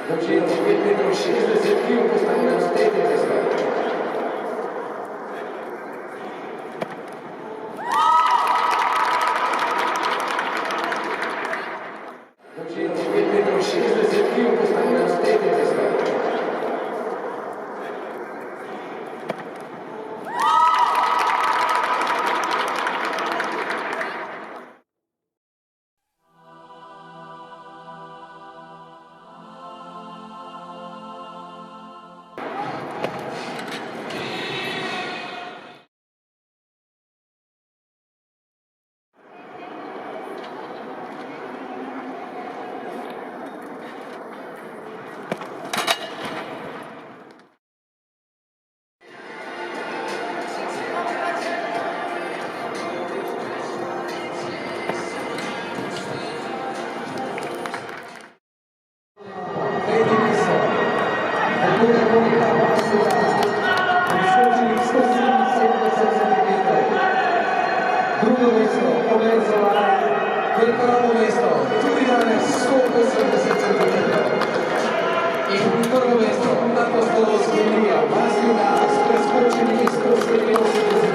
Dobrze, świetnie to się zrezypiło, postawiłem na tej testowej. Dobrze, świetnie to się zrezypiło, postawiłem na tej testowej. Drugo mjesto, Omenzola, prvo mjesto, Juliane Sopes-70. I prvo mjesto, Nato Stolos Ilija, Vasila, preskočenih iz 180.